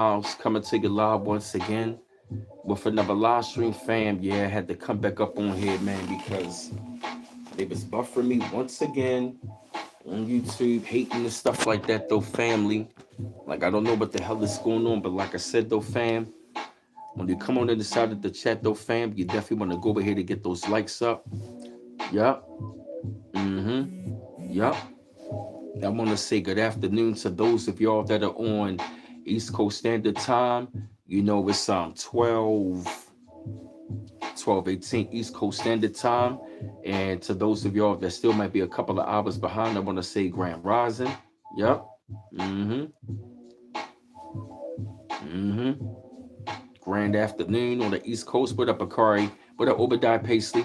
House coming to you live once again with another live stream, fam. Yeah, I had to come back up on here, man, because they was buffering me once again on YouTube, hating and stuff like that, though, family. Like, I don't know what the hell is going on, but like I said, though, fam, when you come on in the side of the chat, though, fam, you definitely want to go over here to get those likes up. Yup. Mm-hmm. Yup. I want to say good afternoon to those of y'all that are on East Coast Standard Time. You know, it's 12:18 East Coast Standard Time. And to those of y'all that still might be a couple of hours behind, I want to say Grand Rising. Yep. Mm-hmm. Mm-hmm. Grand afternoon on the East Coast. What up, Akari? What up, Obadiah Paisley?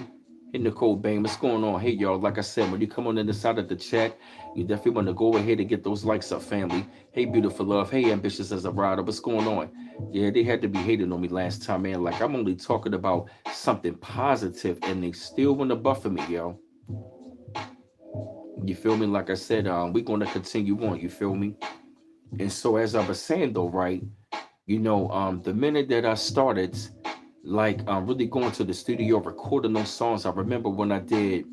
Hey, Nicole Bain. What's going on? Hey, y'all. Like I said, when you come on in the side of the chat, you definitely want to go ahead and get those likes up, family. Hey, beautiful love. Hey, ambitious as a rider. What's going on? Yeah, they had to be hating on me last time, man. Like, I'm only talking about something positive, and they still want to buffer me, yo. You feel me? Like I said, we're going to continue on. You feel me? And so, as I was saying, though, right? The minute that I started, like, really going to the studio, recording those songs, I remember when I did,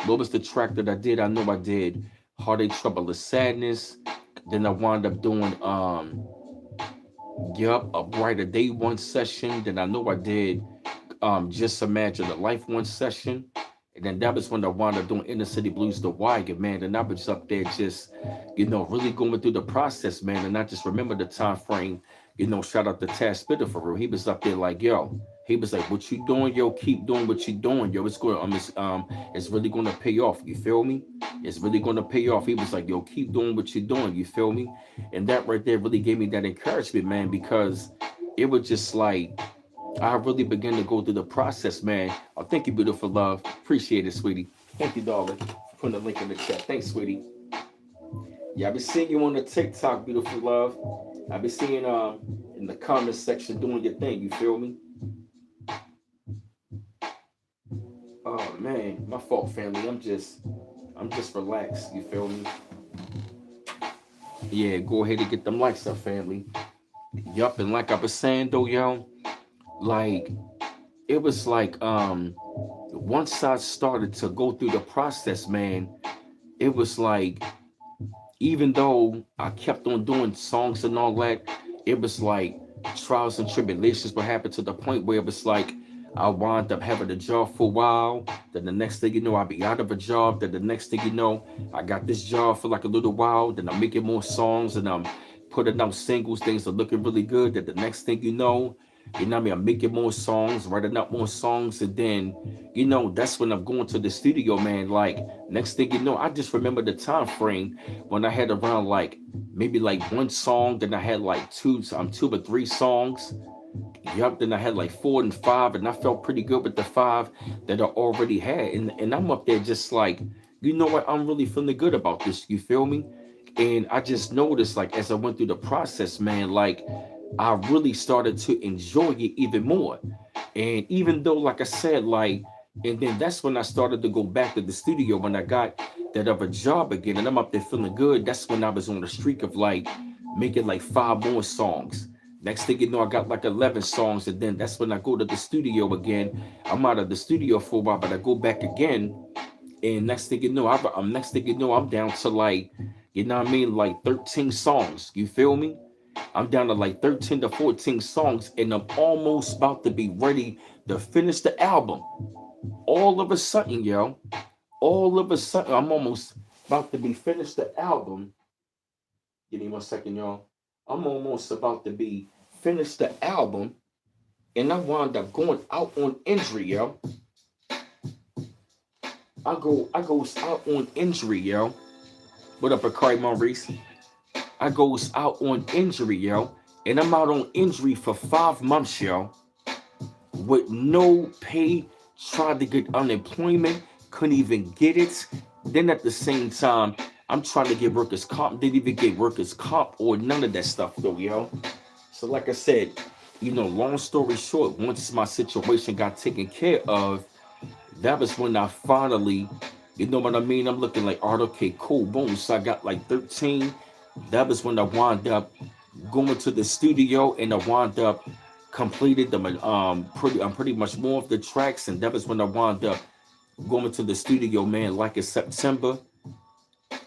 what was the track that I did? I know I did Heartache, Trouble, or Sadness. Then I wound up doing, A Brighter Day one session. Then I know I did, Just Imagine a Life one session. And then that was when I wound up doing Inner City Blues, The Wire, man. And I was up there just, really going through the process, man. And I just remember the time frame, shout out to Taz Spitter for real. He was up there like, yo, he was like, what you doing, yo? Keep doing what you doing, yo. It's going, it's really gonna pay off. You feel me? It's really gonna pay off. He was like, yo, keep doing what you're doing. You feel me? And that right there really gave me that encouragement, man, because it was just like I really began to go through the process, man. Oh, thank you, beautiful love. Appreciate it, sweetie. Thank you, darling. Putting the link in the chat. Thanks, sweetie. Yeah, I be seeing you on the TikTok, beautiful love. I be seeing in the comment section doing your thing. You feel me? Oh man, my fault, family. I'm just relaxed. You feel me? Yeah, go ahead and get them likes up, family. Yup, and like I was saying though, yo, like it was like once I started to go through the process, man, it was like even though I kept on doing songs and all that, it was like trials and tribulations would happen to the point where it was like I wound up having a job for a while. Then the next thing you know, I'll be out of a job. Then the next thing you know, I got this job for like a little while. Then I'm making more songs and I'm putting out singles. Things are looking really good. Then the next thing you know what I mean? I'm making more songs, writing out more songs, and then, that's when I'm going to the studio, man. Like, next thing you know, I just remember the time frame when I had around like maybe like one song, then I had like two or three songs. Yup, then I had like four and five, and I felt pretty good with the five that I already had. And I'm up there just like, you know what? I'm really feeling good about this. You feel me? And I just noticed, like, as I went through the process, man, like, I really started to enjoy it even more. And even though, like I said, like, and then that's when I started to go back to the studio when I got that other job again, and I'm up there feeling good. That's when I was on a streak of like making like five more songs. Next thing you know, I got like 11 songs, and then that's when I go to the studio again. I'm out of the studio for a while, but I go back again, and next thing you know, I'm down to like, like 13 songs. You feel me? I'm down to like 13 to 14 songs, and I'm almost about to be ready to finish the album. All of a sudden, yo, all of a sudden, I'm almost about to be finished the album. Give me 1 second, y'all. I'm almost about to be finished the album, and I wound up going out on injury, yo. I goes out on injury, yo. What up, Akari Maurice? I goes out on injury, yo. And I'm out on injury for 5 months, yo. With no pay, tried to get unemployment, couldn't even get it. Then at the same time, I'm trying to get workers' comp, didn't even get workers' comp or none of that stuff, though, yo. So, like I said, long story short, once my situation got taken care of, that was when I finally, you know what I mean? I'm looking like, all right, okay, cool, boom. So I got like 13. That was when I wound up going to the studio, and I wound up completed the pretty much more of the tracks, and that was when I wound up going to the studio, man, like in September.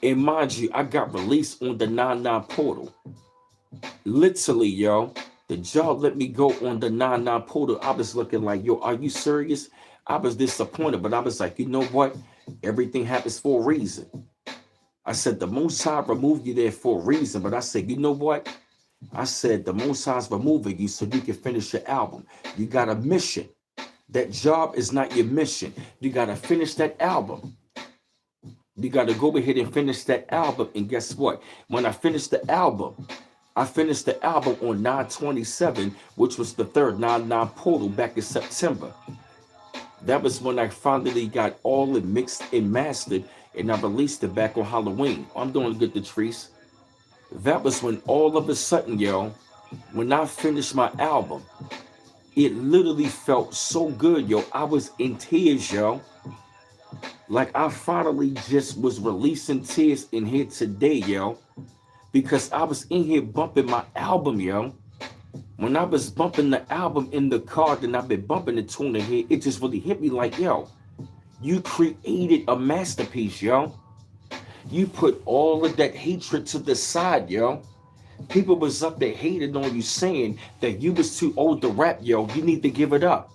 And mind you, I got released on the 99 portal. Literally, yo, the job let me go on the 99 portal. I was looking like, yo, are you serious? I was disappointed, but I was like, you know what? Everything happens for a reason. I said, the Most High removed you there for a reason. But I said, you know what? I said, the Most High's removing you so you can finish your album. You got a mission. That job is not your mission. You got to finish that album. You got to go ahead and finish that album. And guess what? When I finished the album, I finished the album on 9/27, which was the third 99 portal back in September. That was when I finally got all it mixed and mastered, and I released it back on Halloween. I'm doing good, Latrice. That was when all of a sudden, yo, when I finished my album, it literally felt so good, yo. I was in tears, yo. Like I finally just was releasing tears in here today, yo. Because I was in here bumping my album, yo. When I was bumping the album in the car, then I've been bumping the tune in here, it just really hit me like, yo, you created a masterpiece, yo. You put all of that hatred to the side, yo. People was up there hating on you, saying that you was too old to rap, yo. You need to give it up.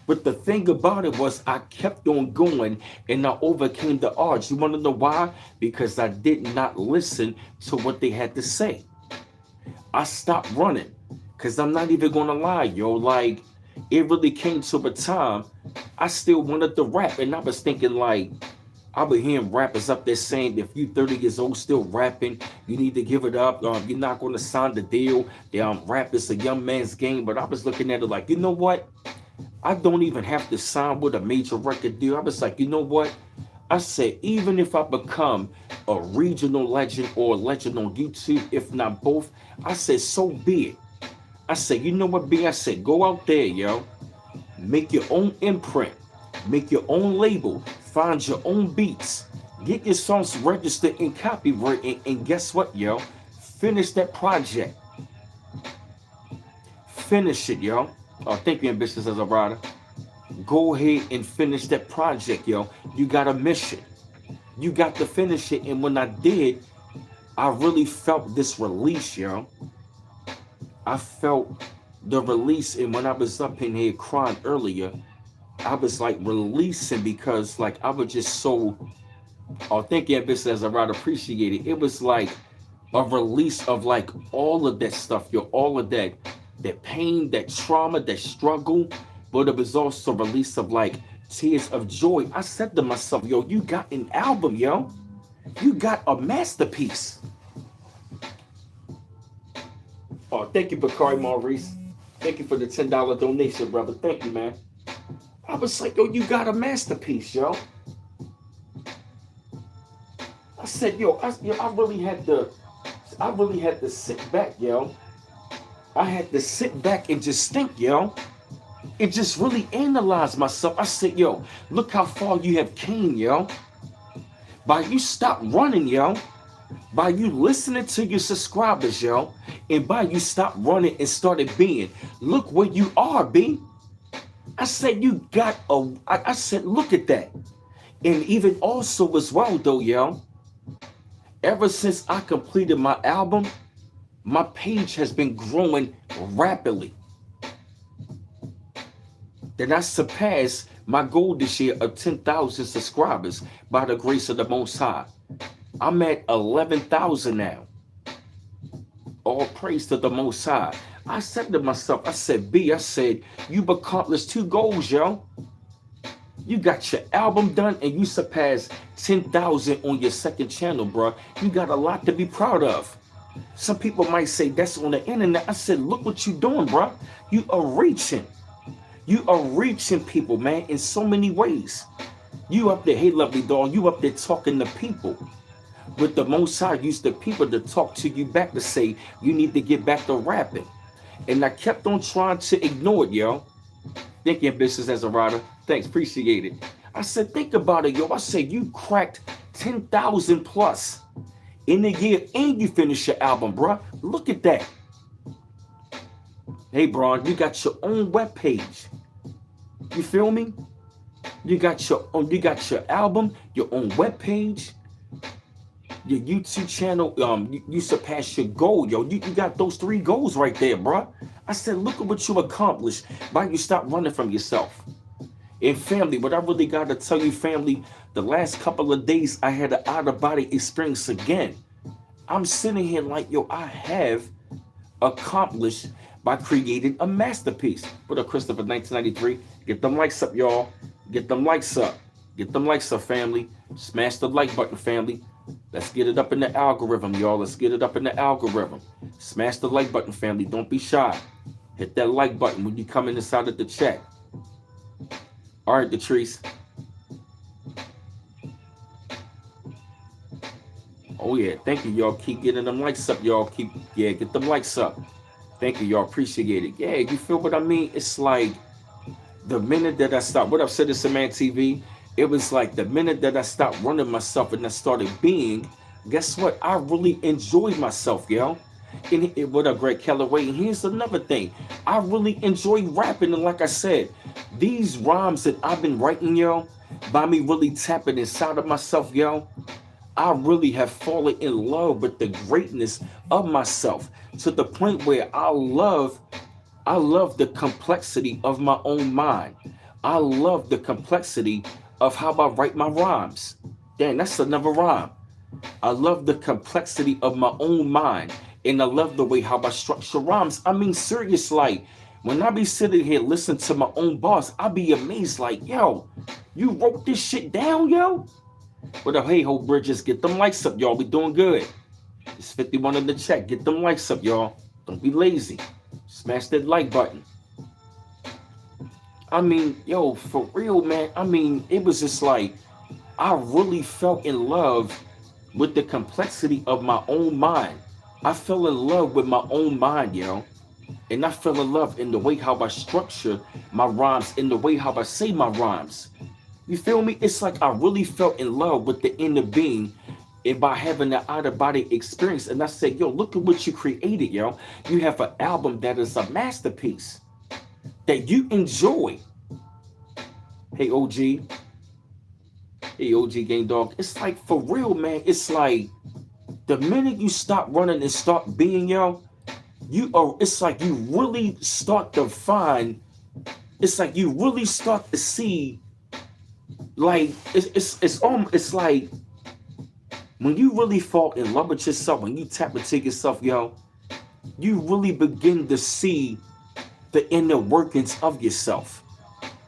But the thing about it was I kept on going and I overcame the odds. You want to know why? Because I did not listen to what they had to say. I stopped running. Because I'm not even going to lie, yo. Like, it really came to a time I still wanted to rap. And I was thinking, like, I was hearing rappers up there saying, if you 30 years old still rapping, you need to give it up. You're not going to sign the deal. Rap is a young man's game. But I was looking at it like, you know what? I don't even have to sign with a major record deal. I was like, you know what? I said, even if I become a regional legend or a legend on YouTube, if not both, I said, so be it. I said, you know what, B? I said, go out there, yo. Make your own imprint. Make your own label. Find your own beats. Get your songs registered and copyright. And guess what, yo? Finish that project. Finish it, yo. Oh, thank you, Ambitious as a writer. Go ahead and finish that project, yo. You got a mission. You got to finish it. And when I did, I really felt this release, yo. I felt the release. And when I was up in here crying earlier, I was like releasing because like I was just so authentic, Ambitious as a writer, appreciate it. It was like a release of like all of that stuff, yo. All of that pain, that trauma, that struggle, but it was also a release of like tears of joy. I said to myself, yo, you got an album, yo. You got a masterpiece. Oh, thank you, Bakari Maurice. Thank you for the $10 donation, brother. Thank you, man. I was like, yo, you got a masterpiece, yo. I said, yo, I really had to sit back, yo. I had to sit back and just think, yo. And just really analyze myself. I said, yo, look how far you have came, yo. By you stop running, yo. By you listening to your subscribers, yo. And by you stop running and started being. Look where you are, B. I said, you got I said, look at that. And even also as well, though, yo. Ever since I completed my album, my page has been growing rapidly. Then I surpassed my goal this year of 10,000 subscribers by the grace of the Most High. I'm at 11,000 now. All praise to the Most High. I said to myself, I said, B, I said, you've accomplished 2 goals, yo. You got your album done and you surpassed 10,000 on your second channel, bro. You got a lot to be proud of. Some people might say that's on the internet. I said, look what you're doing, bro. You are reaching. You are reaching people, man, in so many ways. You up there, hey, lovely dog, you up there talking to people. With the Most High used the people to talk to you back to say, you need to get back to rapping. And I kept on trying to ignore it, yo. Thank you, Ambitious as a writer. Thanks, appreciate it. I said, think about it, yo. I said, you cracked 10,000 plus in a year and you finished your album, bro. Look at that. Hey, Braun, you got your own web page. You feel me? You got your album, your own web page, your YouTube channel. You surpassed your goal, yo. You got those three goals right there, bro. I said, look at what you accomplished by you stop running from yourself. And family, what I really got to tell you, family, the last couple of days I had an out of body experience again. I'm sitting here like, yo, I have accomplished by creating a masterpiece. What up, Christopher 1993? Get them likes up, y'all. Get them likes up. Get them likes up, family. Smash the like button, family. Let's get it up in the algorithm, y'all. Let's get it up in the algorithm. Smash the like button, family. Don't be shy. Hit that like button when you come in inside of the chat. All right, Latrice. Oh yeah, thank you, y'all. Keep getting them likes up, y'all. Get them likes up. Thank you, y'all. Appreciate it. Yeah, you feel what I mean? It's like the minute that I stopped. What up, Citizen Man TV? It was like the minute that I stopped running myself and I started being. Guess what? I really enjoyed myself, yo. And what up, Greg Calloway? And here's another thing. I really enjoy rapping, and like I said, these rhymes that I've been writing, yo, by me really tapping inside of myself, yo. I really have fallen in love with the greatness of myself to the point where I love the complexity of my own mind. I love the complexity of how I write my rhymes. Dang, that's another rhyme. I love the complexity of my own mind. And I love the way how I structure rhymes. I mean, serious, like, when I be sitting here listening to my own boss, I be amazed, like, yo, you wrote this shit down, yo? What up, hey, Hope Bridges? Get them likes up, y'all. We doing good. It's 51 in the chat. Get them likes up, y'all. Don't be lazy. Smash that like button. I mean, yo, for real, man. I mean, it was just like I really felt in love with the complexity of my own mind. I fell in love with my own mind, yo. And I fell in love in the way how I structure my rhymes, in the way how I say my rhymes. You feel me? It's like I really felt in love with the inner being and by having the out of body experience. And I said, yo, look at what you created, yo. You have an album that is a masterpiece that you enjoy. Hey, OG. Hey, OG Game Dog. It's like, for real, man. It's like the minute you stop running and start being, yo, it's like you really start to find, it's like you really start to see, like, it's like when you really fall in love with yourself, when you tap into yourself, yo, you really begin to see the inner workings of yourself.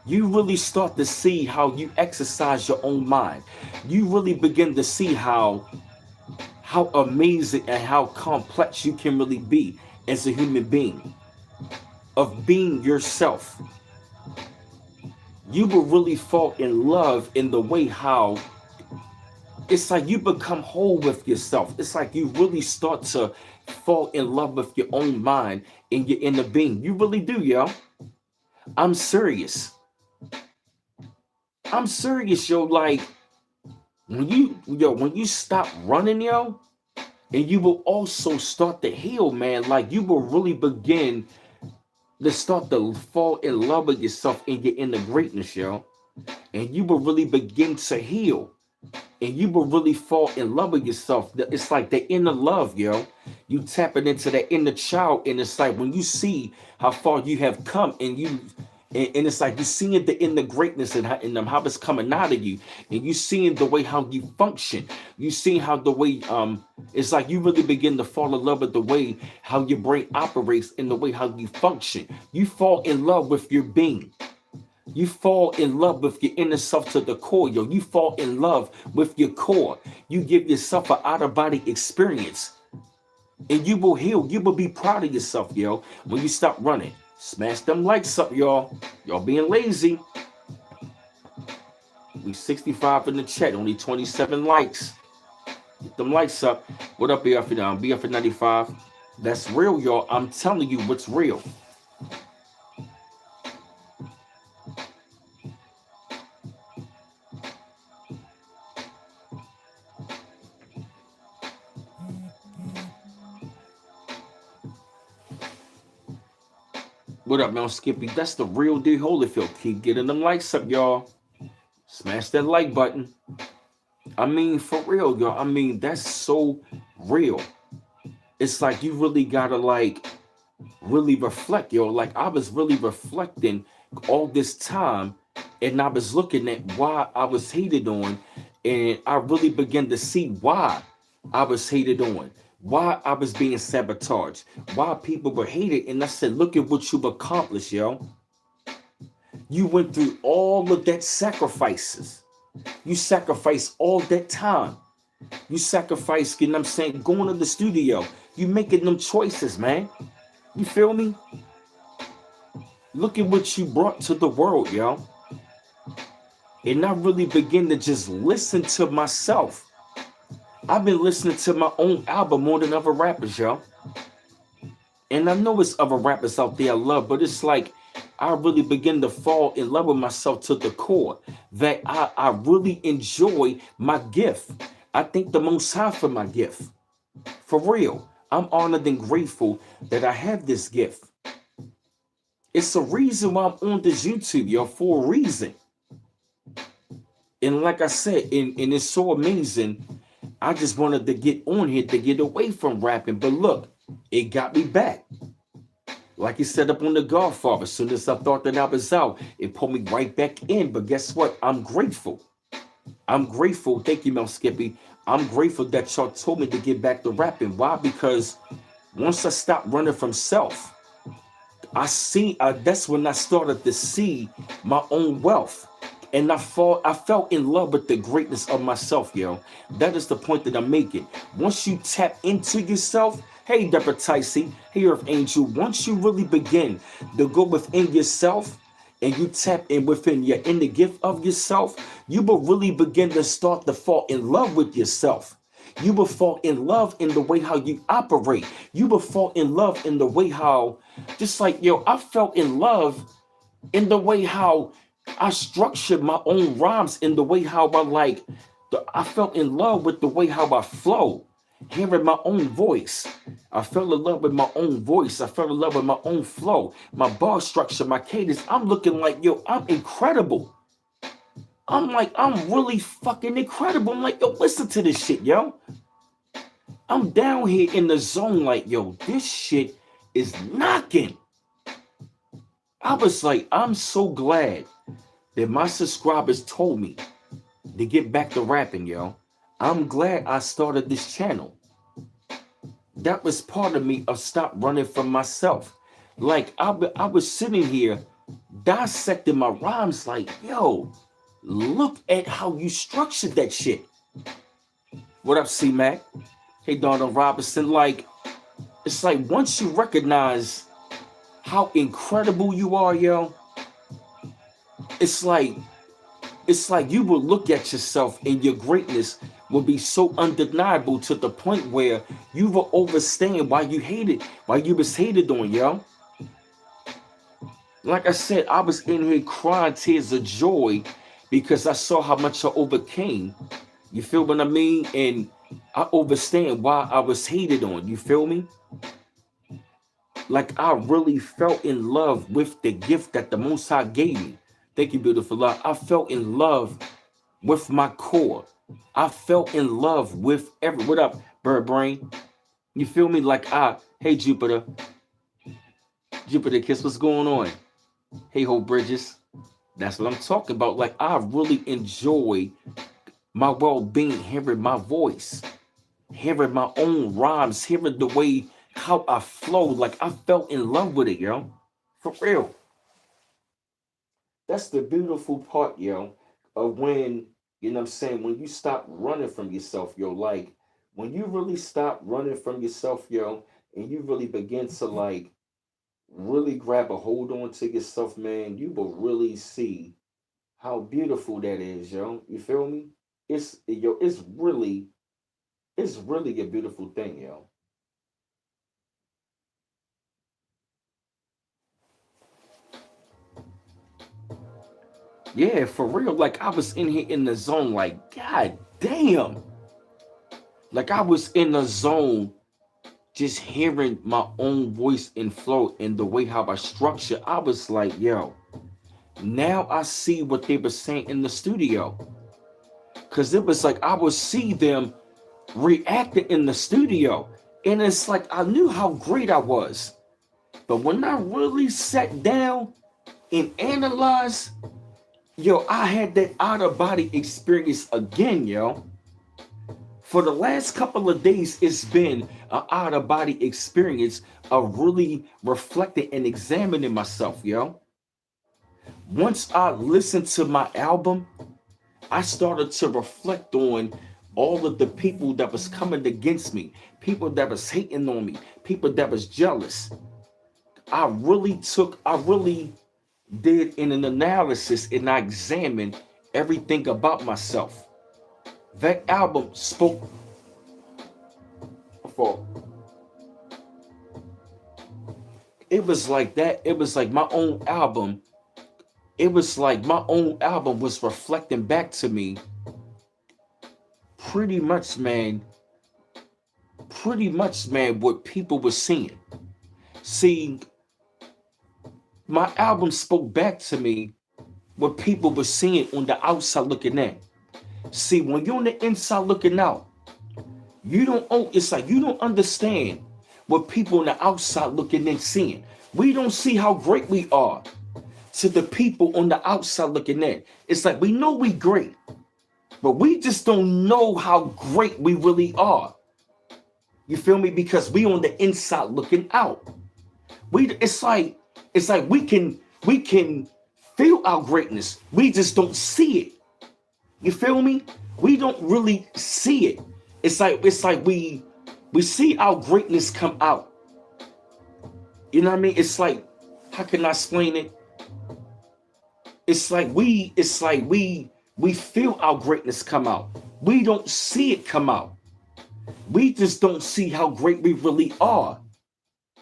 You really start to see how you exercise your own mind. You really begin to see how amazing and how complex you can really be as a human being, of being yourself. You will really fall in love in the way how it's like you become whole with yourself. It's like you really start to fall in love with your own mind and your inner being. You really do, yo. I'm serious. I'm serious, yo. Like when you stop running, yo, and you will also start to heal, man. Like you will really begin to start to fall in love with yourself and your inner greatness, yo. And you will really begin to heal. And you will really fall in love with yourself. It's like the inner love, yo. You tapping into that inner child, and it's like when you see how far you have come, and it's like you seeing the inner greatness and how it's coming out of you, and you seeing the way how you function. You seeing how the way it's like you really begin to fall in love with the way how your brain operates and the way how you function. You fall in love with your being. You fall in love with your inner self to the core, yo. You fall in love with your core. You give yourself an out-of-body experience. And you will heal. You will be proud of yourself, yo, when you stop running. Smash them likes up, y'all. Y'all being lazy. We 65 in the chat, only 27 likes. Get them likes up. What up, BF down? BF 95. That's real, y'all. I'm telling you what's real. What up, man? Skippy? That's the real deal Holyfield. Keep getting them likes up, y'all. Smash that like button. I mean, for real, y'all. I mean, that's so real. It's like you really gotta like really reflect, yo. Like I was really reflecting all this time, and I was looking at why I was hated on, and I really began to see why I was hated on, why I was being sabotaged, why people were hated. And I said, look at what you've accomplished, yo. You went through all of that sacrifices. You sacrificed all that time. You sacrificed, you know what I'm saying, going to the studio. You making them choices, man. You feel me? Look at what you brought to the world, yo. And I really begin to just listen to myself. I've been listening to my own album more than other rappers, yo. And I know it's other rappers out there I love, but it's like I really begin to fall in love with myself to the core. That I really enjoy my gift. I thank the Most High for my gift. For real. I'm honored and grateful that I have this gift. It's a reason why I'm on this YouTube, yo, for a reason. And like I said, and it's so amazing. I just wanted to get on here to get away from rapping. But look, it got me back. Like he said up on The Godfather, as soon as I thought that I was out, it pulled me right back in. But guess what? I'm grateful. I'm grateful. Thank you, Mel Skippy. I'm grateful that y'all told me to get back to rapping. Why? Because once I stopped running from self, that's when I started to see my own wealth. And I felt in love with the greatness of myself, yo. That is the point that I'm making. Once you tap into yourself, hey, Deborah Ticey, hey, Earth Angel, once you really begin to go within yourself and you tap in within your inner gift of yourself, you will really begin to start to fall in love with yourself. You will fall in love in the way how you operate. You will fall in love in the way how, just like, yo, I felt in love in the way how I structured my own rhymes, in the way how I felt in love with the way how I flow, hearing my own voice. I fell in love with my own voice. I fell in love with my own flow, my bar structure, my cadence. I'm looking like, yo, I'm incredible. I'm like, I'm really fucking incredible. I'm like, yo, listen to this shit, yo. I'm down here in the zone like, yo, this shit is knocking. I was like, I'm so glad that my subscribers told me to get back to rapping, yo. I'm glad I started this channel. That was part of me of stop running from myself. Like, I was sitting here dissecting my rhymes like, yo, look at how you structured that shit. What up, C-Mac? Hey, Donald Robinson. Like, it's like once you recognize how incredible you are, yo, it's like you will look at yourself and your greatness will be so undeniable to the point where you will understand why you was hated on, yo. Like I said, I was in here crying tears of joy because I saw how much I overcame. You feel what I mean? And I understand why I was hated on. You feel me? Like I really felt in love with the gift that the Most High gave me. Thank you, beautiful love. I felt in love with my core. I felt in love with what up, Bird Brain? You feel me? Like hey, Jupiter Kiss, what's going on? Hey, Hope Bridges. That's what I'm talking about. Like I really enjoy my well-being, hearing my voice, hearing my own rhymes, hearing the way how I flow. Like I felt in love with it, yo. For real. That's the beautiful part, yo, of when, you know what I'm saying, when you stop running from yourself, yo, like when you really stop running from yourself, yo, and you really begin to like really grab a hold on to yourself, man, you will really see how beautiful that is, yo. You feel me? It's really a beautiful thing, yo. Yeah, for real. Like I was in here in the zone, like, God damn. Like I was in the zone, just hearing my own voice and flow and the way how I structure, I was like, yo, now I see what they were saying in the studio. Cause it was like I would see them reacting in the studio. And it's like I knew how great I was. But when I really sat down and analyzed, yo, I had that out of body experience again, yo. For the last couple of days, it's been an out of body experience of really reflecting and examining myself, yo. Once I listened to my album, I started to reflect on all of the people that was coming against me, people that was hating on me, people that was jealous. I really did an analysis and I examined everything about myself. That album spoke for, it was like that. It was like my own album. It was like my own album was reflecting back to me pretty much, man, what people were seeing. See, my album spoke back to me what people were seeing on the outside looking in. See, when you're on the inside looking out, you don't oh, it's like you don't understand what people on the outside looking in seeing. We don't see how great we are to the people on the outside looking in. It's like we know we great, but we just don't know how great we really are. You feel me? Because we on the inside looking out. It's like we can feel our greatness. We just don't see it. You feel me? We don't really see it. It's like we see our greatness come out. You know what I mean? It's like, how can I explain it? It's like we feel our greatness come out. We don't see it come out. We just don't see how great we really are.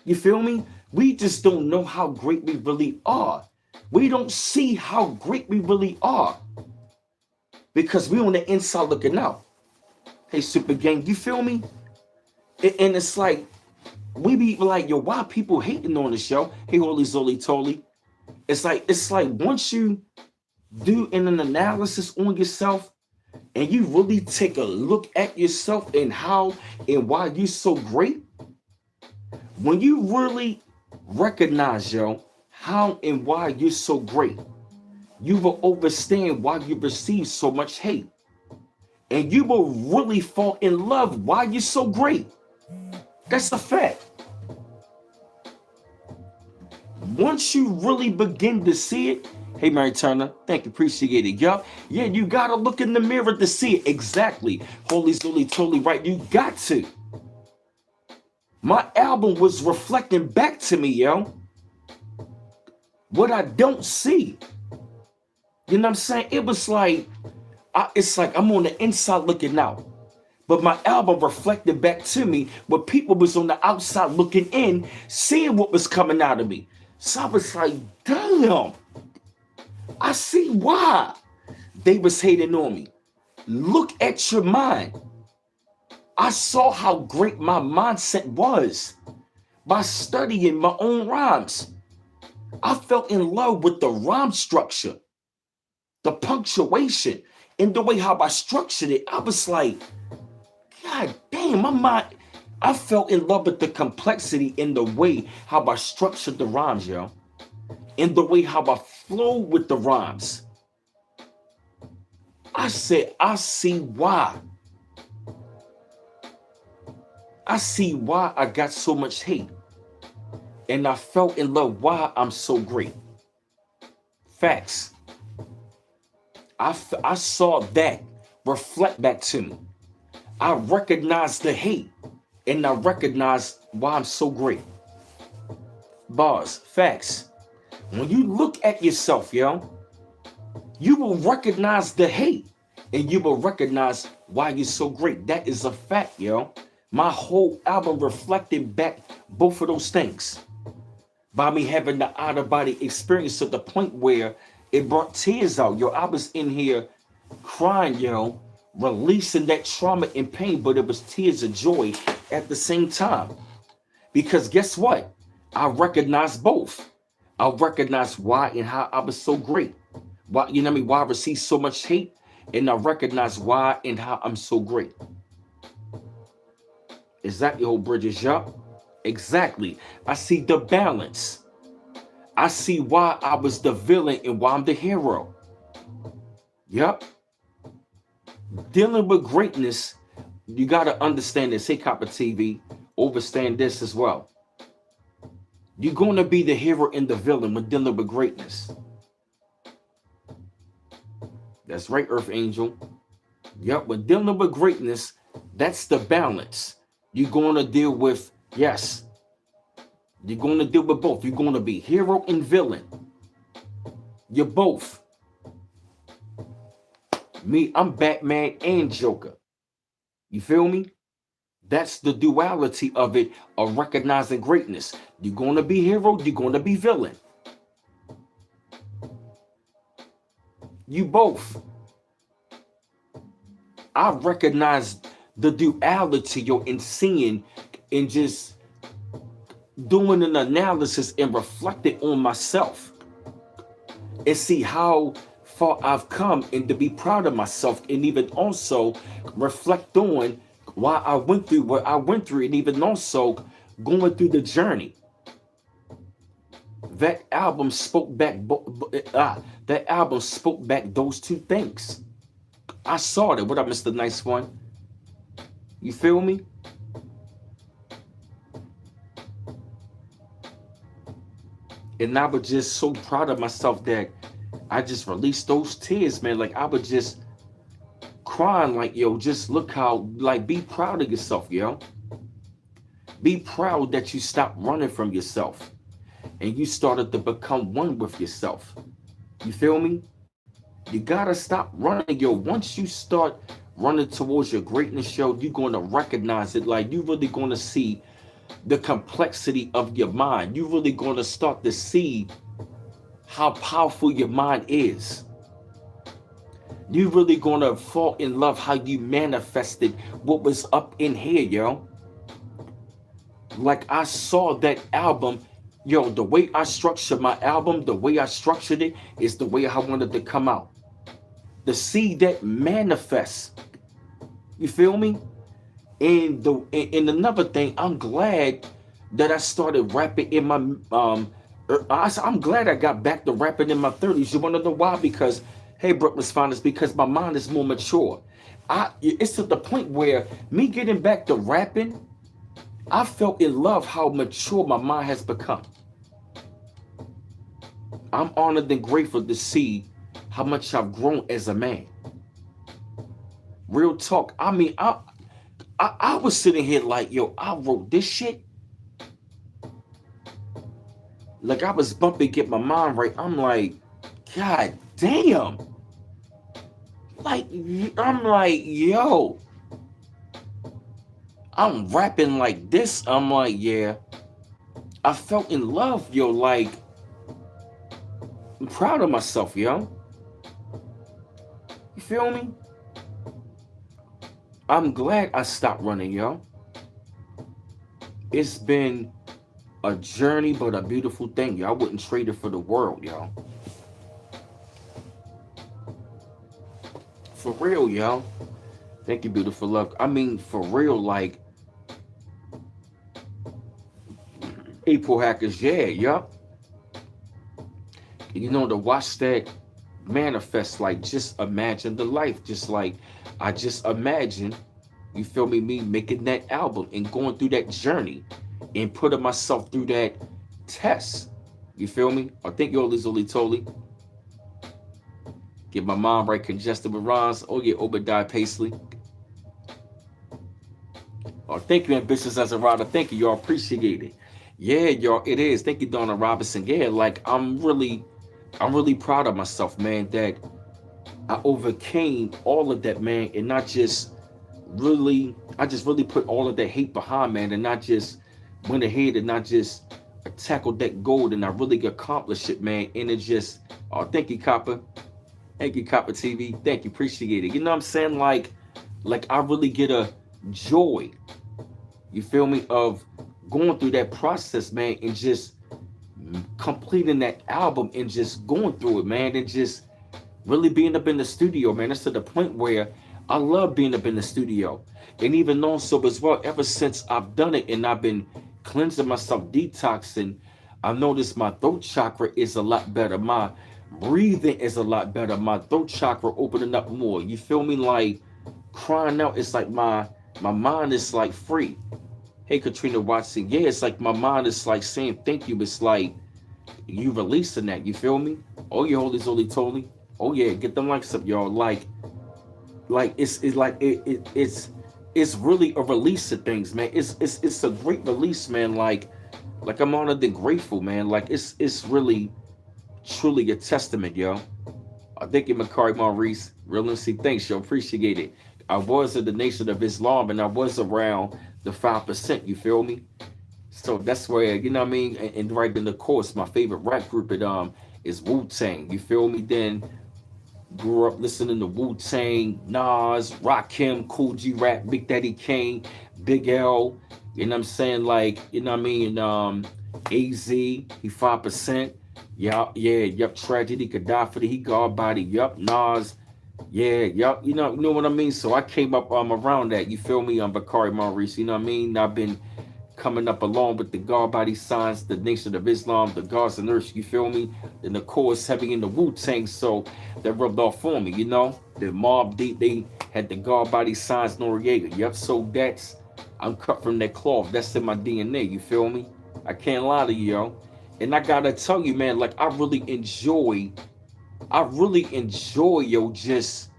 You feel me? We just don't know how great we really are. We don't see how great we really are. Because we on the inside looking out. Hey, Super Gang, you feel me? And it's like, we be like, yo, why people hating on the show? Hey, Holy Zoli Toli. It's like once you do an analysis on yourself and you really take a look at yourself and how and why you're so great, when you really recognize, yo, how and why you're so great, you will understand why you receive so much hate. And you will really fall in love why you're so great. That's a fact. Once you really begin to see it, hey, Mary Turner, thank you, appreciate it. Yup. Yeah, you gotta look in the mirror to see it. Exactly. Holy Zoli, totally right. You got to. My album was reflecting back to me, yo. What I don't see. You know what I'm saying? It was like, it's like I'm on the inside looking out. But my album reflected back to me what people was on the outside looking in, seeing what was coming out of me. So I was like, damn, I see why they was hating on me. Look at your mind. I saw how great my mindset was by studying my own rhymes. I fell in love with the rhyme structure, the punctuation, and the way how I structured it. I was like, God damn, my mind. I fell in love with the complexity in the way how I structured the rhymes, yo. In the way how I flow with the rhymes. I said, I see why. I see why I got so much hate. And I fell in love why I'm so great. Facts. I saw that reflect back to me. I recognized the hate and I recognized why I'm so great. Bars, facts. When you look at yourself, yo, you will recognize the hate and you will recognize why you're so great. That is a fact, yo. My whole album reflected back both of those things by me having the out-of-body experience to the point where it brought tears out. Yo, I was in here crying, yo, releasing that trauma and pain, but it was tears of joy at the same time. Because guess what? I recognize both. I recognize why and how I was so great. Why, you know what I mean? Why I received so much hate, and I recognize why and how I'm so great. Exactly, whole Bridges. Yup. Exactly. I see the balance. I see why I was the villain and why I'm the hero. Yup. Dealing with greatness, you gotta understand this. Hey, Copper TV, understand this as well. You're gonna be the hero and the villain when dealing with greatness. That's right, Earth Angel. Yep, when dealing with greatness, that's the balance. You're gonna deal with, yes, you're gonna deal with both. You're gonna be hero and villain. You're both. Me, I'm Batman and Joker. You feel me? That's the duality of it, of recognizing greatness. You're gonna be hero, you're gonna be villain. You both. I recognize the duality you're in seeing and just doing an analysis and reflecting on myself and see how far I've come and to be proud of myself and even also reflect on why I went through what I went through and even also going through the journey. That album spoke back that album spoke back those two things. I saw that. What up, Mr. Nice One? You feel me? And I was just so proud of myself that I just released those tears, man. Like I was just crying, like, yo, just look how, like, be proud of yourself, yo. Be proud that you stopped running from yourself and you started to become one with yourself. You feel me? You gotta stop running, yo. Once you start running towards your greatness, yo, you're gonna recognize it. Like you really gonna see the complexity of your mind. You really gonna start to see how powerful your mind is. You really gonna fall in love how you manifested what was up in here, yo. Like I saw that album, yo, the way I structured my album, the way I structured it is the way I wanted to come out. The seed that manifests. You feel me? And another thing, I'm glad that I started rapping in my I'm glad I got back to rapping in my 30s. You wanna know why? Because hey, Brooklyn's finest, because my mind is more mature. It's to the point where me getting back to rapping, I felt in love how mature my mind has become. I'm honored and grateful to see how much I've grown as a man. Real talk. I mean, I was sitting here like, yo, I wrote this shit. Like I was bumping, get my mind right. I'm like, God damn. Like, I'm like, yo, I'm rapping like this. I'm like, yeah. I felt in love, yo. Like, I'm proud of myself, yo. You feel me? I'm glad I stopped running, yo. It's been a journey, but a beautiful thing, yo. I wouldn't trade it for the world, yo. For real, yo. Thank you, beautiful love. I mean, for real, like, April Hackers, yeah, yup. You know, to watch that manifest, like, just imagine the life. Just like, I just imagine, you feel me making that album and going through that journey and putting myself through that test. You feel me? I think Yoli Zoli Toli. Get my mind right, congested with rhymes. Oh yeah, Obadiah Paisley. Oh, thank you, Ambitious as a rider. Thank you, y'all. Appreciate it. Yeah, y'all, it is. Thank you, Donna Robinson. Yeah, like I'm really proud of myself, man, that I overcame all of that, man, and not just I just really put all of that hate behind, man, and not just went ahead and not just tackled that goal, and I really accomplished it, man. And it just, oh, thank you, Copper. Thank you, Copper TV. Thank you, appreciate it. You know what I'm saying? Like I really get a joy, you feel me, of going through that process, man, and just completing that album and just going through it, man, and just really being up in the studio, man. It's to the point where I love being up in the studio. And even also as well, ever since I've done it and I've been cleansing myself, detoxing, I noticed my throat chakra is a lot better. My breathing is a lot better. My throat chakra opening up more. You feel me? Like crying out. It's like my mind is like free. Hey Katrina Watson. Yeah, it's like my mind is like saying thank you. It's like you releasing that. You feel me? Oh yeah, holy totally. Oh yeah, get them likes up, y'all. Like it's like it's really a release of things, man. It's a great release, man. Like I'm honored and grateful, man. Like it's really truly a testament, yo. I thank you, Makari Maurice. Real MC, thanks, yo. Appreciate it. I was in the Nation of Islam and I was around the 5%, you feel me? So that's where, you know what I mean? And right in the course, my favorite rap group is Wu Tang. You feel me? Then grew up listening to Wu Tang, Nas, Rakim, Cool G Rap, Big Daddy Kane, Big L. You know what I'm saying? Like, you know what I mean? AZ, he 5%. Yup. Tragedy, Gaddafi, he God body. Yup. Nas, yup. You know what I mean? So I came up around that. You feel me? I'm Bakari Maurice. You know what I mean? I've been coming up along with the God body signs, the Nation of Islam, the Gods and Earth, you feel me? And the chorus heavy in the Wu Tang, so that rubbed off on me, you know? The Mob Deep, they had the God body signs, Noriega. Yep, so I'm cut from that cloth. That's in my DNA, you feel me? I can't lie to you, yo. And I gotta tell you, man, like I really enjoy, yo, just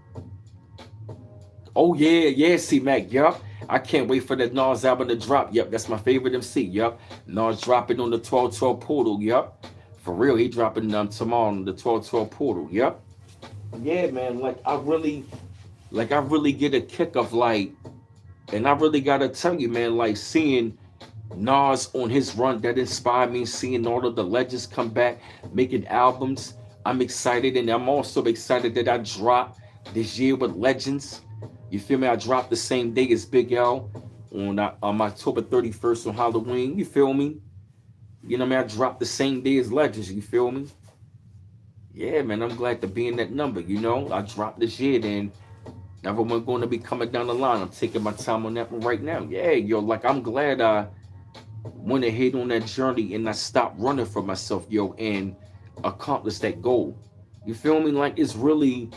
oh yeah, C Mac. Yup. I can't wait for that Nas album to drop. Yup, that's my favorite MC. Yup. Nas dropping on the 12/12 portal. Yup. For real, he dropping tomorrow on the 12/12 portal. Yup. Yeah, man. Like I really get a kick of like, and I really gotta tell you, man, like seeing Nas on his run that inspired me, seeing all of the legends come back, making albums. I'm excited, and I'm also excited that I dropped this year with Legends. You feel me? I dropped the same day as Big L on October 31st on Halloween. You feel me? You know what I mean? I dropped the same day as Legends. You feel me? Yeah, man. I'm glad to be in that number. You know, I dropped this year, then another one going to be coming down the line. I'm taking my time on that one right now. Yeah, yo, like I'm glad I went ahead on that journey and I stopped running for myself, yo, and accomplished that goal. You feel me? Like it's really,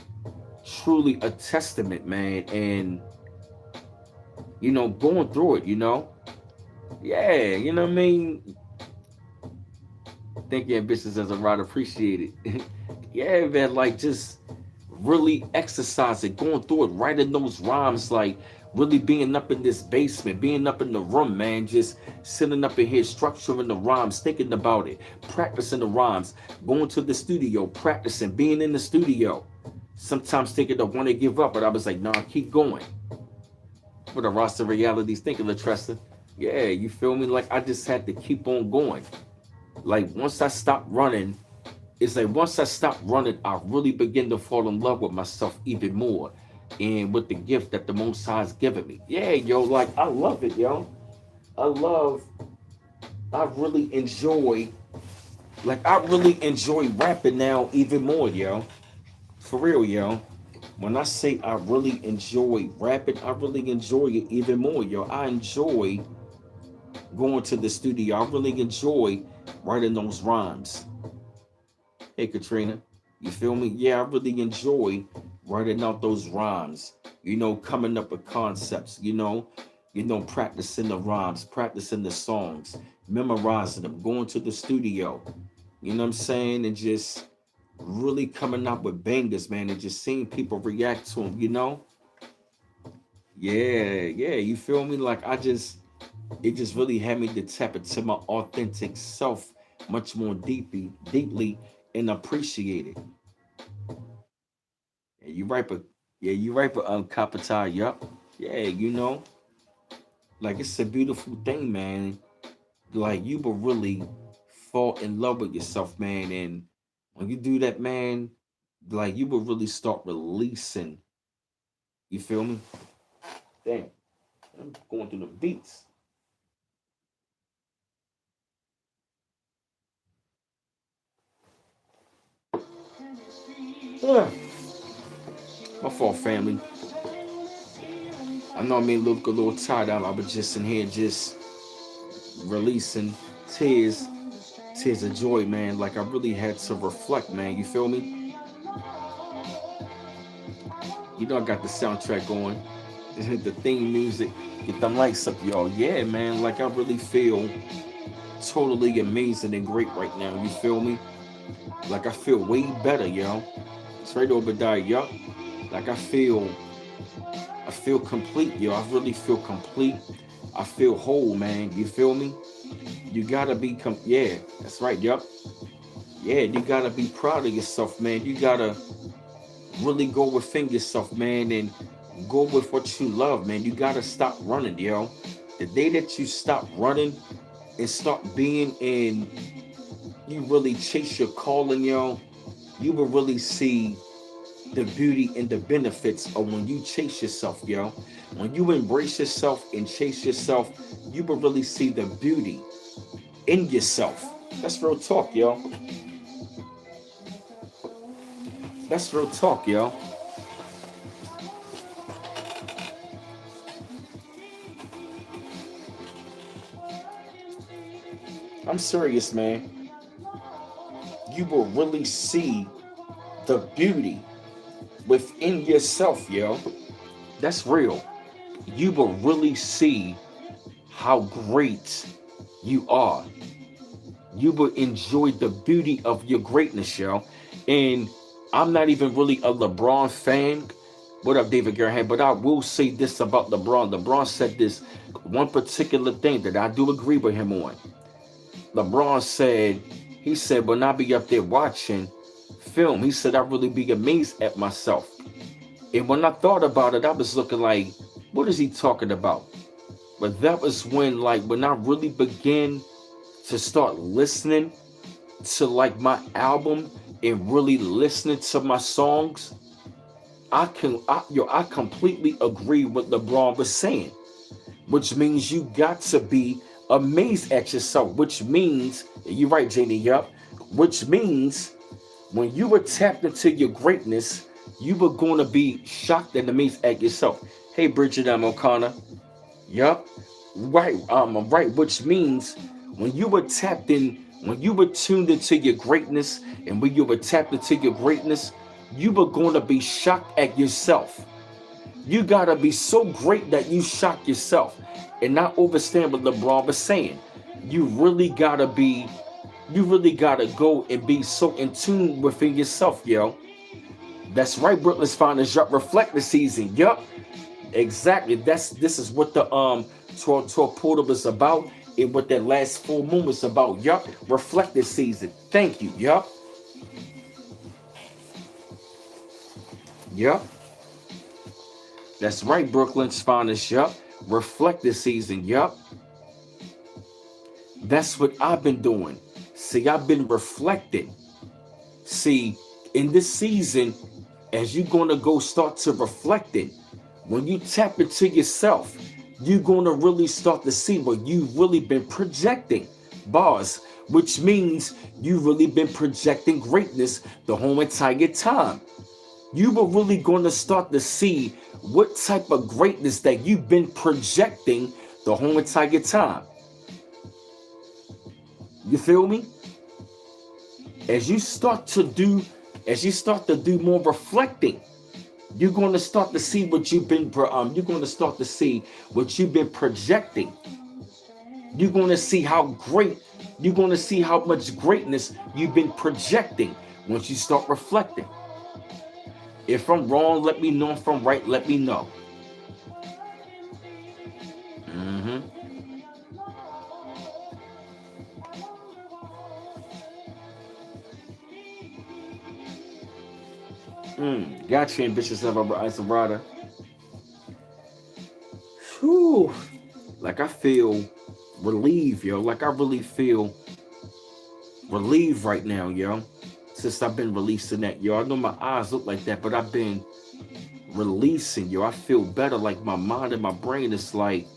truly a testament, man. And going through it, yeah, you know what I mean. Thank you, ambitions as a ride, appreciate it. Yeah, man, like just really exercising, going through it, writing those rhymes, like really being up in this basement, being up in the room, man, just sitting up in here, structuring the rhymes, thinking about it, practicing the rhymes, going to the studio, practicing, being in the studio. Sometimes thinking I want to give up, but I was like, nah, keep going. For the roster realities, thinking Latressa. Yeah, you feel me? Like I just had to keep on going. Like once I stopped running, it's like once I stopped running, I really began to fall in love with myself even more and with the gift that the Most High's given me. Yeah, yo, like I love it, yo. I love, I really enjoy, I really enjoy rapping now even more, yo. For real, yo. When I say I really enjoy rapping, I really enjoy it even more, yo. I enjoy going to the studio. I really enjoy writing those rhymes. Hey, Katrina, you feel me? Yeah, I really enjoy writing out those rhymes. Coming up with concepts. Practicing the rhymes, practicing the songs, memorizing them, going to the studio. You know what I'm saying? And just really coming up with bangers, man, and just seeing people react to them. Yeah. You feel me? Like it just really had me to tap into my authentic self much more deeply, and appreciate it. Yeah, you right, but Kapitai, yup. Yeah, like it's a beautiful thing, man. Like you will really fall in love with yourself, man. And when you do that, man, like you will really start releasing. You feel me? Damn, I'm going through the beats. Ugh. My fault, family. I know I may look a little tired out. I was just in here just releasing tears, tears of joy, man. Like I really had to reflect, man. You feel me? You know I got the soundtrack going, the theme music. Get them lights up, y'all. Yeah, man. Like I really feel totally amazing and great right now. You feel me? Like I feel way better, yo. Straight Obadiah, yup. Like I feel complete, yo. I really feel complete. I feel whole, man. You feel me? You gotta be yeah, that's right, yup. Yeah, you gotta be proud of yourself, man. You gotta really go within yourself, man, and go with what you love, man. You gotta stop running, yo. The day that you stop running and start being in, you really chase your calling, yo, you will really see the beauty and the benefits of when you chase yourself, yo. When you embrace yourself and chase yourself, you will really see the beauty in yourself. That's real talk, yo. That's real talk, yo. I'm serious, man. You will really see the beauty within yourself, yo. That's real. You will really see how great you are. You will enjoy the beauty of your greatness, yo. And I'm not even really a LeBron fan. What up, David Garrett? But I will say this about LeBron. LeBron said this one particular thing that I do agree with him on. LeBron said, he said, when I be up there watching film, he said, I really be amazed at myself. And when I thought about it, I was looking like, what is he talking about? But that was when, like, when I really began to start listening to, like, my album and really listening to my songs, I completely agree with LeBron was saying, which means you got to be amazed at yourself, which means, you're right, JD, yup, which means when you were tapped into your greatness, you were going to be shocked and amazed at yourself. Hey, Bridget O'Connor. Yup. Right. Right. Which means when you were tapped in, when you were tuned into your greatness, and when you were tapped into your greatness, you were going to be shocked at yourself. You got to be so great that you shock yourself. And not understand what LeBron was saying. You really got to go and be so in tune within yourself, yo. That's right, Brooklyn's finest. Yup, reflect the season. Yup. Exactly. This is what the torpedo is about, and what that last full moon was about. Yup. Reflect this season. Thank you. Yup. Yup. That's right, Brooklyn's finest. Yup. Reflect this season. Yup. That's what I've been doing. See, I've been reflecting. See, in this season, as you're going to go start to reflect it, when you tap into yourself, you're going to really start to see what you've really been projecting. Bars, which means you've really been projecting greatness the whole entire time. You were really going to start to see what type of greatness that you've been projecting the whole entire time. You feel me? As you start to do more reflecting, you're going to start to see what you've been projecting. You're going to see how much greatness you've been projecting once you start reflecting. If I'm wrong, let me know. If I'm right, let me know. Gotcha, ambitious Isobrada. Whew. Like I feel relieved, yo. Like I really feel relieved right now, yo. Since I've been releasing that, yo. I know my eyes look like that, but I've been releasing, yo. I feel better. Like my mind and my brain is like,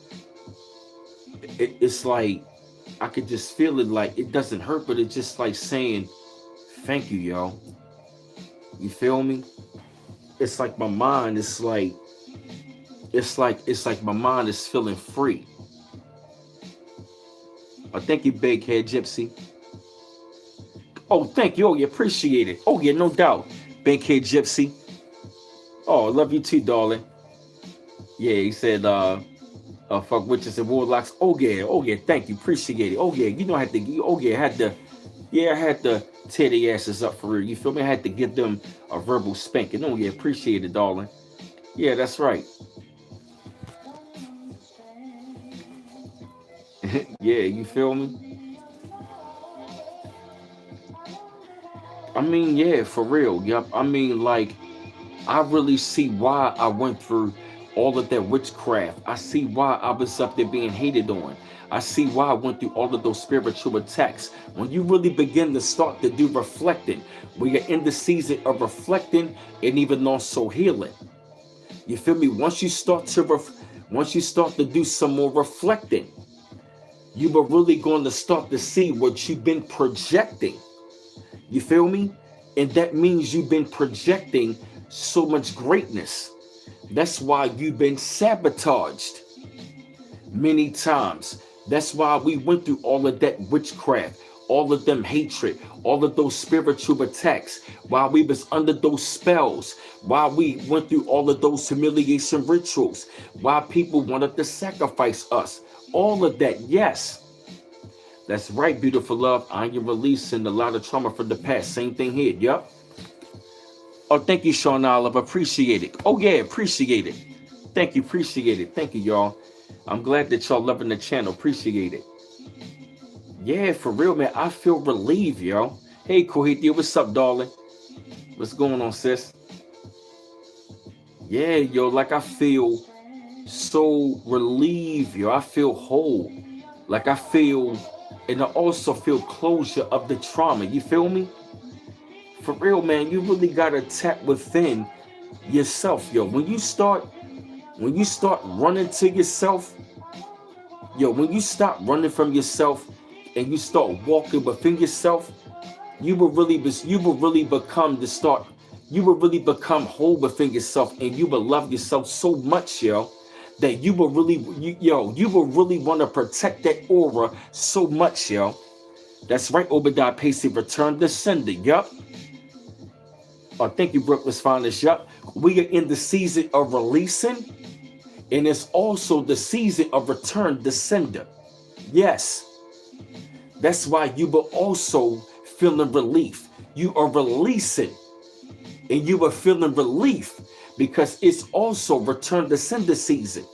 it's like I could just feel it. Like it doesn't hurt, but it's just like saying, thank you, yo. You feel me? It's like my mind is like it's like my mind is feeling free. Oh, thank you, Big Head Gypsy. Oh, thank you. Oh, you appreciate it. Oh, yeah, no doubt. Big Head Gypsy. Oh, I love you too, darling. Yeah, he said, fuck witches and warlocks. Oh yeah, thank you, appreciate it. Oh yeah, you know I had to. Oh yeah, I had to tear the asses up for real. You feel me? I had to give them a verbal spanking. Oh yeah, appreciate it, darling. Yeah, that's right. Yeah, you feel me? I mean, yeah, for real. Yep. I mean, like, I really see why I went through all of that witchcraft. I see why I was up there being hated on. I see why I went through all of those spiritual attacks. When you really begin to start to do reflecting, we are in the season of reflecting and even also healing. You feel me? Once you start to do some more reflecting, you are really going to start to see what you've been projecting. You feel me? And that means you've been projecting so much greatness. That's why you've been sabotaged many times. That's why we went through all of that witchcraft, all of them hatred, all of those spiritual attacks, while we was under those spells, while we went through all of those humiliation rituals, while people wanted to sacrifice us. All of that, yes. That's right, beautiful love. I am releasing a lot of trauma from the past. Same thing here. Yup. Oh, thank you, Sean Olive. Appreciate it. Oh, yeah, appreciate it. Thank you, appreciate it. Thank you, y'all. I'm glad that y'all loving the channel. Appreciate it. Yeah, for real, man. I feel relieved, yo. Hey, Kohithia, what's up, darling? What's going on, sis? Yeah, yo, like I feel so relieved, yo. I feel whole. Like I feel, and I also feel closure of the trauma. You feel me? For real, man, you really gotta tap within yourself, yo. When you start running to yourself, yo, when you stop running from yourself and you start walking within yourself, you will really become the start. You will really become whole within yourself, and you will love yourself so much, yo, that you will really, you will really want to protect that aura so much, yo. That's right, Obadiah Pacey, return the sender, yup. Oh, thank you, Brooklyn's finest, yup. We are in the season of releasing, and it's also the season of return the sender. Yes, that's why you will also feeling relief. You are releasing, and you are feeling relief because it's also return the sender season.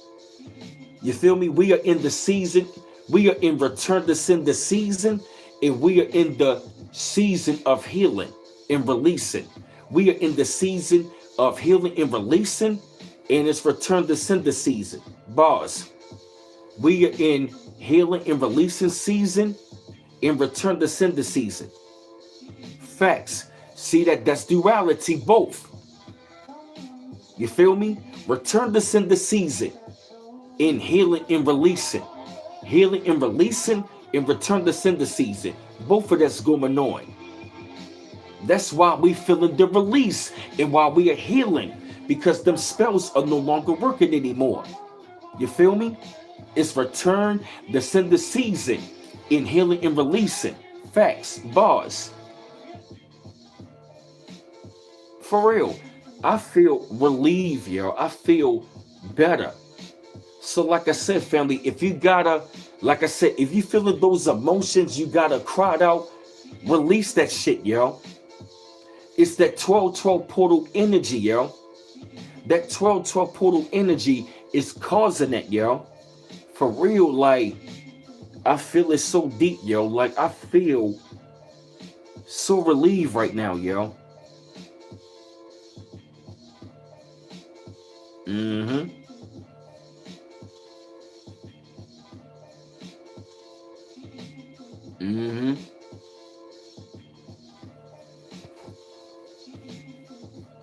You feel me? We are in the season. We are in return to sender season, and we are in the season of healing and releasing. We are in the season of healing and releasing, and it's return to sender season. Bars. We are in healing and releasing season, and return to sender season. Facts. See that's duality both. You feel me? Return to sender season in healing and releasing. Healing and releasing and return to sender season. Both of that's going on. That's why we feeling the release and why we are healing, because them spells are no longer working anymore. You feel me? It's return the sender season in healing and releasing. Facts. Bars. For real. I feel relieved, yo. I feel better. So like I said, family, if you gotta, like I said, if you feeling those emotions, you gotta cry it out, release that shit, yo. It's that 12-12 portal energy, yo. That 12-12 portal energy is causing that, yo. For real, like, I feel it so deep, yo. Like, I feel so relieved right now, yo. Mm-hmm. Mm-hmm.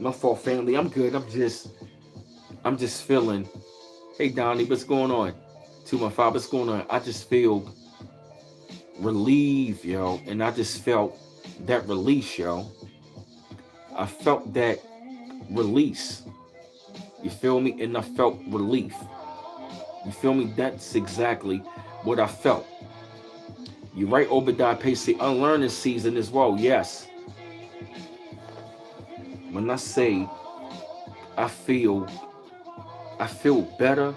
My fault, family. I'm good. I'm just feeling. Hey, Donnie, what's going on? 215, what's going on? I just feel relieved, yo, and I just felt that release, yo. I felt that release. You feel me? And I felt relief. You feel me? That's exactly what I felt. You're right, Obadiah Pacey. Unlearning season as well. Yes. When I say I feel, I feel better.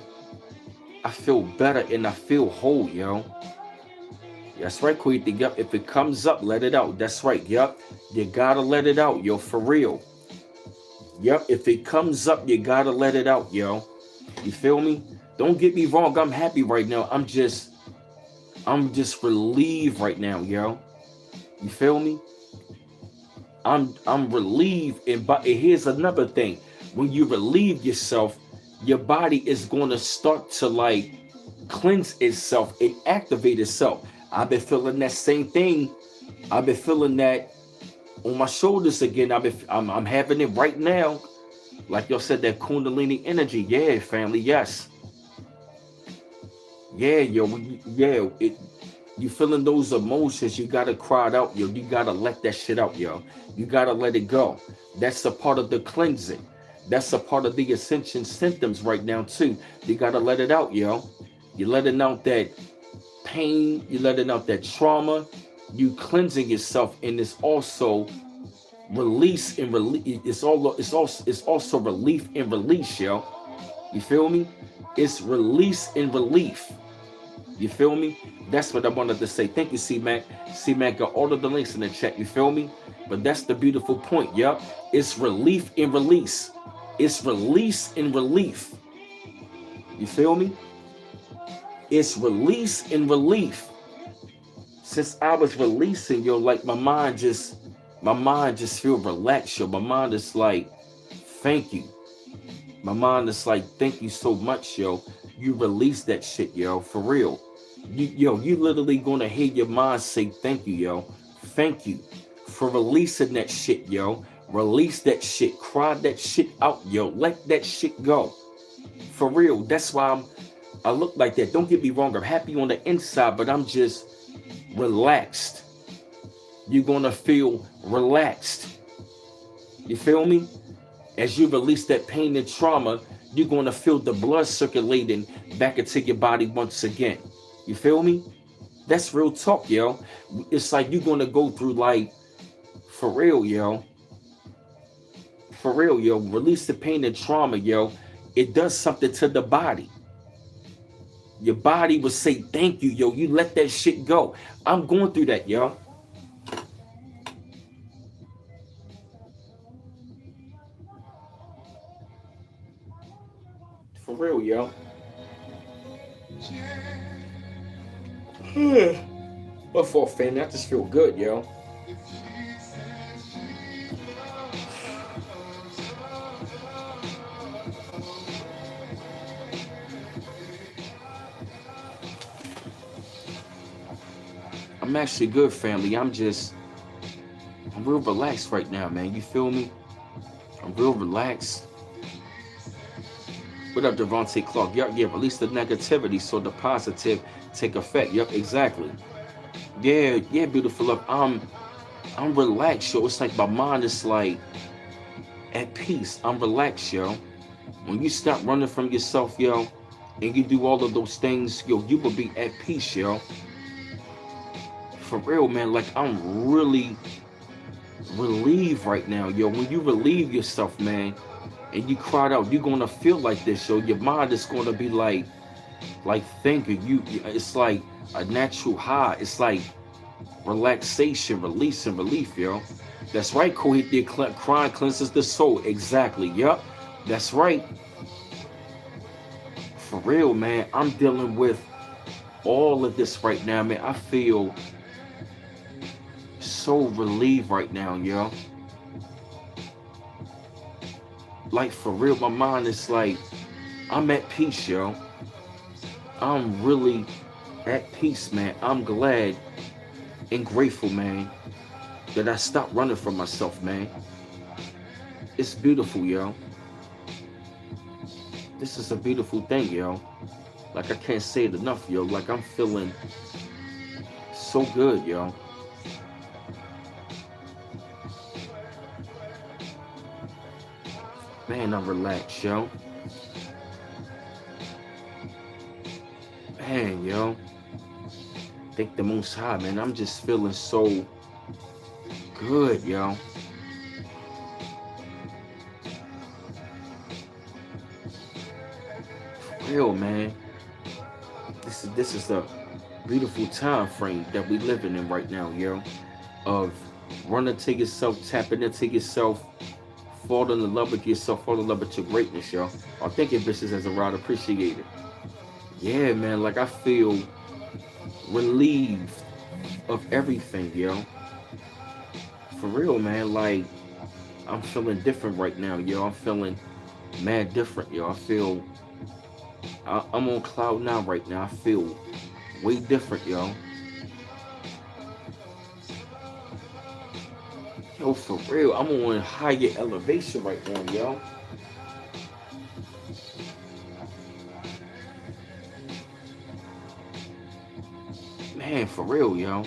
I feel better and I feel whole, yo. That's right, Queen. Yep. If it comes up, let it out. That's right. Yep. You gotta let it out, yo. For real. Yep. If it comes up, you gotta let it out, yo. You feel me? Don't get me wrong. I'm happy right now. I'm just relieved right now, yo. You feel me? I'm relieved. But here's another thing. When you relieve yourself, your body is going to start to like cleanse itself and activate itself. I've been feeling that same thing. I've been feeling that on my shoulders again. I'm having it right now. Like y'all said, that Kundalini energy. Yeah, family. Yes. Yeah, yo. Yeah. You feeling those emotions? You gotta cry it out, yo. You gotta let that shit out, yo. You gotta let it go. That's a part of the cleansing. That's a part of the ascension symptoms right now too. You gotta let it out, yo. You're letting out that pain. You're letting out that trauma. You cleansing yourself, and it's also release and release. It's also relief and release, yo. You feel me? It's release and relief. You feel me? That's what I wanted to say. Thank you, C-Mac. C-Mac got all of the links in the chat. You feel me? But that's the beautiful point. Yup. It's relief and release. It's release and relief. You feel me? It's release and relief. Since I was releasing, yo, like my mind just feel relaxed, yo. My mind is like, thank you. My mind is like, thank you so much, yo. You release that shit, yo, for real. You literally gonna hear your mind say thank you, yo. Thank you for releasing that shit, yo. Release that shit. Cry that shit out, yo. Let that shit go. For real. That's why I look like that. Don't get me wrong. I'm happy on the inside, but I'm just relaxed. You're gonna feel relaxed. You feel me? As you release that pain and trauma, you're going to feel the blood circulating back into your body once again. You feel me? That's real talk, yo. It's like you're going to go through like, for real, yo. For real, yo. Release the pain and trauma, yo. It does something to the body. Your body will say thank you, yo. You let that shit go. I'm going through that, yo. For real, yo. But for a fan, I just feel good, yo. I'm actually good, family. I'm real relaxed right now, man. You feel me? I'm real relaxed. What up, Devontae Clark? Yup, yeah, release the negativity so the positive take effect. Yup, exactly. Yeah, beautiful love. I'm relaxed, yo. It's like my mind is like at peace. I'm relaxed, yo. When you stop running from yourself, yo, and you do all of those things, yo, you will be at peace, yo. For real, man. Like I'm really relieved right now, yo. When you relieve yourself, man, and you cried out, you're gonna feel like this, yo. Your mind is gonna be like thinking. It's like a natural high. It's like relaxation, release, and relief, yo. That's right, Cohete. Crying cleanses the soul. Exactly. Yup. That's right. For real, man. I'm dealing with all of this right now, man. I feel so relieved right now, yo. Like for real, my mind is like, I'm at peace, yo. I'm really at peace, man. I'm glad and grateful, man, that I stopped running from myself, man. It's beautiful, yo. This is a beautiful thing, yo. Like I can't say it enough, yo. Like I'm feeling so good, yo. Man, I'm relaxed, yo. Man, yo. Thank the Most High, man. I'm just feeling so good, yo. For real, man. This is a beautiful time frame that we living in right now, yo. Of running to yourself, tapping into yourself, falling in love with yourself, falling in love with your greatness, yo. I think it bitches as a rod appreciated. Yeah, man. Like I feel relieved of everything, yo. For real, man. Like I'm feeling different right now, yo. I'm feeling mad different, yo. I'm on cloud nine right now. I feel way different, yo. Yo, for real, I'm on higher elevation right now, yo. Man, for real, yo.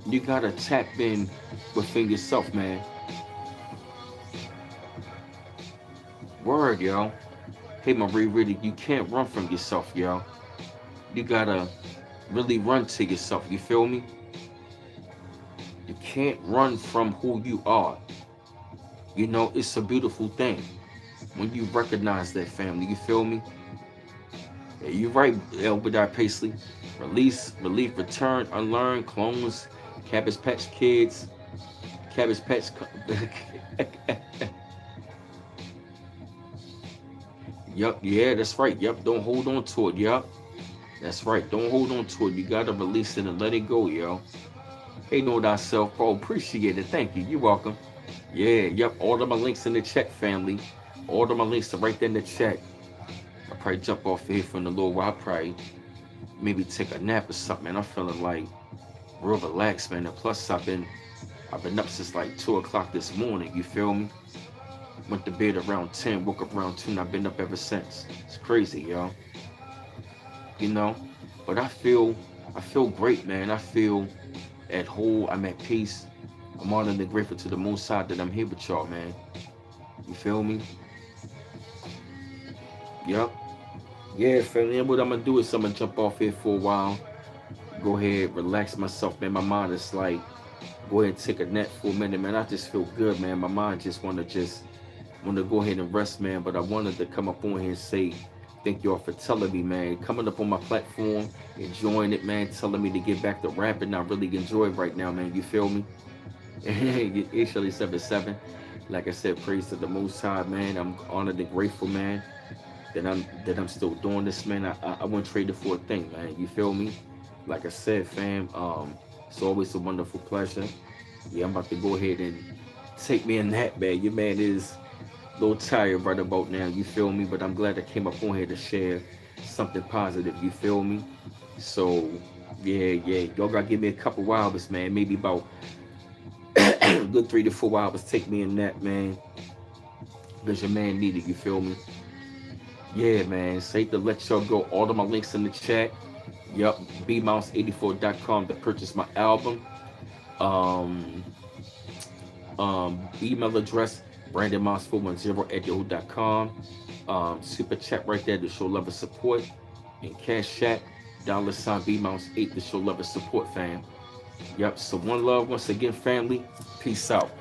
You gotta tap in within yourself, man. Word, yo. Hey, Marie, really, you can't run from yourself, yo. You gotta really run to yourself. You feel me? You can't run from who you are. You know, it's a beautiful thing when you recognize that, family. You feel me? Yeah, you're right, Elbadai Paisley. Release, relief, return, unlearn, clones, Cabbage Patch Kids, Cabbage Patch. Yup, yeah, that's right. Yup, don't hold on to it. Yup, that's right. Don't hold on to it. You gotta release it and let it go, yo. Hey, know thyself, bro. Appreciate it. Thank you. You're welcome. Yeah, yep. Order my links in the chat, family. Order my links are right there in the chat. I'll probably jump off here for a little while. I'll probably maybe take a nap or something, man. I'm feeling like real relaxed, man. And plus, I've been up since like 2 o'clock this morning. You feel me? Went to bed around 10, woke up around 2, and I've been up ever since. It's crazy, yo. You know, but I feel great, man. I feel at whole. I'm at peace. I'm honored and grateful to the Most High that I'm here with y'all, man. You feel me? Yep. Yeah, family. And what I'm gonna do is I'm gonna jump off here for a while. Go ahead, relax myself, man. My mind is like, go ahead and take a nap for a minute, man. I just feel good, man. My mind just wanna go ahead and rest, man. But I wanted to come up on here and say thank y'all for telling me, man. Coming up on my platform, enjoying it, man. Telling me to get back to rapping. I really enjoy it right now, man. You feel me? It's Shelly 77. Like I said, praise to the Most High, man. I'm honored and grateful, man, that I'm still doing this, man. I wouldn't trade it for a thing, man. You feel me? Like I said, fam, it's always a wonderful pleasure. Yeah, I'm about to go ahead and take me a nap, man. Your man is a little tired right about now. You feel me? But I'm glad I came up on here to share something positive. You feel me? So, yeah. Y'all gotta give me a couple hours, man. Maybe about good 3 to 4 hours. Take me a nap, man. Because your man needed. You feel me? Yeah, man. Safe to let y'all go. All of my links in the chat. Yup, bmouse84.com to purchase my album. Um, Email address brandonmouse410 at yahoo.com. Super chat right there to show love and support. And cash chat $ bmouse8 to show love and support, fam. Yep. So one love once again, family. Peace out.